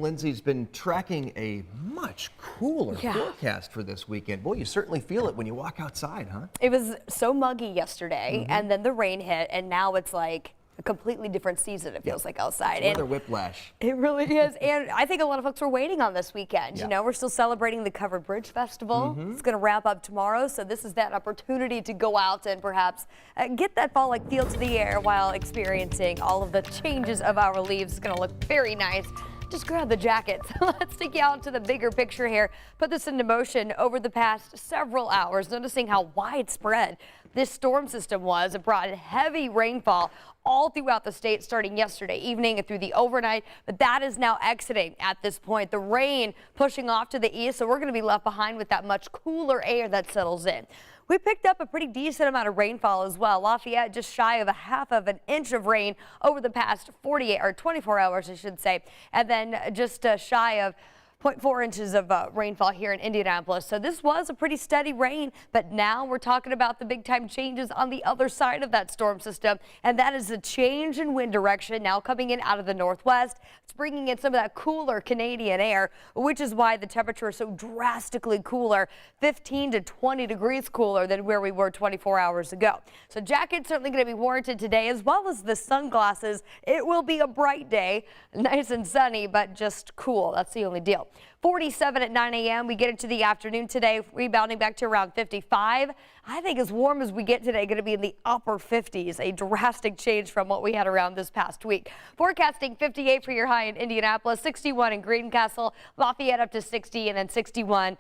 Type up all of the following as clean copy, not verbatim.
Lindsay's been tracking a much cooler forecast for this weekend. Boy, you certainly feel it when you walk outside, huh? It was so muggy yesterday, and then the rain hit, and now it's like a completely different season, it feels like outside. It's weather whiplash. It really is. And I think a lot of folks were waiting on this weekend. You know, we're still celebrating the Covered Bridge Festival. It's going to wrap up tomorrow, so this is that opportunity to go out and perhaps get that fall-like feel to the air while experiencing all of the changes of our leaves. It's going to look very nice. Just grab the jackets. Let's take you out to the bigger picture here. Put this into motion over the past several hours, noticing how widespread this storm system was. It brought heavy rainfall all throughout the state starting yesterday evening and through the overnight, but that is now exiting at this point. The rain pushing off to the east, so we're going to be left behind with that much cooler air that settles in. We picked up a pretty decent amount of rainfall as well. Lafayette just shy of a half of an inch of rain over the past 24 hours, I should say, and then just shy of 0.4 inches of rainfall here in Indianapolis. So this was a pretty steady rain, but now we're talking about the big time changes on the other side of that storm system, and that is a change in wind direction now coming in out of the northwest. It's bringing in some of that cooler Canadian air, which is why the temperature is so drastically cooler, 15 to 20 degrees cooler than where we were 24 hours ago. So jackets certainly going to be warranted today, as well as the sunglasses. It will be a bright day, nice and sunny, but just cool. That's the only deal. 47 at 9 a.m. We get into the afternoon today, rebounding back to around 55. I think as warm as we get today, going to be in the upper 50s, a drastic change from what we had around this past week. Forecasting 58 for your high in Indianapolis, 61 in Greencastle, Lafayette up to 60, and then 61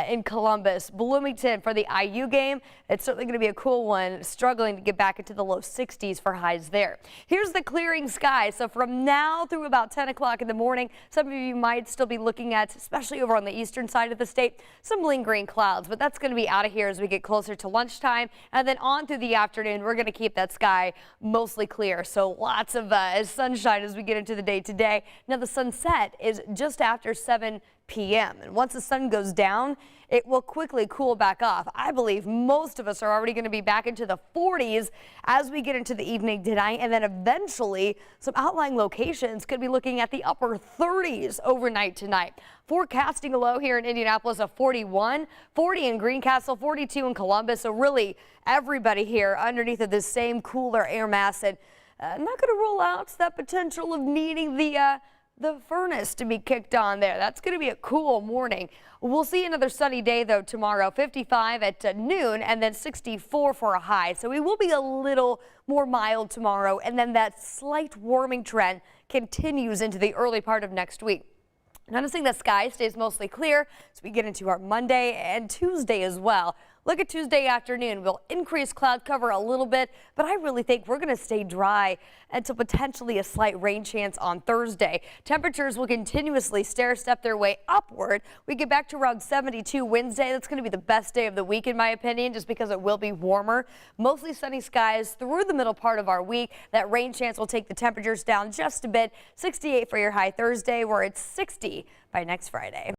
in Columbus. Bloomington for the IU game. It's certainly going to be a cool one, struggling to get back into the low 60s for highs there. Here's the clearing sky. So from now through about 10 o'clock in the morning, some of you might still be looking at, especially over on the eastern side of the state, some lingering clouds, but that's going to be out of here as we get closer to lunchtime, and then on through the afternoon. We're going to keep that sky mostly clear, so lots of sunshine as we get into the day today. Now the sunset is just after 7 p.m. and once the sun goes down, it will quickly cool back off. I believe most of us are already going to be back into the 40s as we get into the evening tonight, and then eventually some outlying locations could be looking at the upper 30s overnight tonight. Forecasting a low here in Indianapolis of 41, 40 in Greencastle, 42 in Columbus. So really everybody here underneath of this same cooler air mass, and not going to rule out that potential of needing the furnace to be kicked on there. That's going to be a cool morning. We'll see another sunny day though tomorrow, 55 at noon, and then 64 for a high. So we will be a little more mild tomorrow, and then that slight warming trend continues into the early part of next week. Noticing the sky stays mostly clear as we get into our Monday and Tuesday as well. Look at Tuesday afternoon. We'll increase cloud cover a little bit, but I really think we're going to stay dry until potentially a slight rain chance on Thursday. Temperatures will continuously stair-step their way upward. We get back to around 72 Wednesday. That's going to be the best day of the week, in my opinion, just because it will be warmer. Mostly sunny skies through the middle part of our week. That rain chance will take the temperatures down just a bit. 68 for your high Thursday, where it's 60 by next Friday.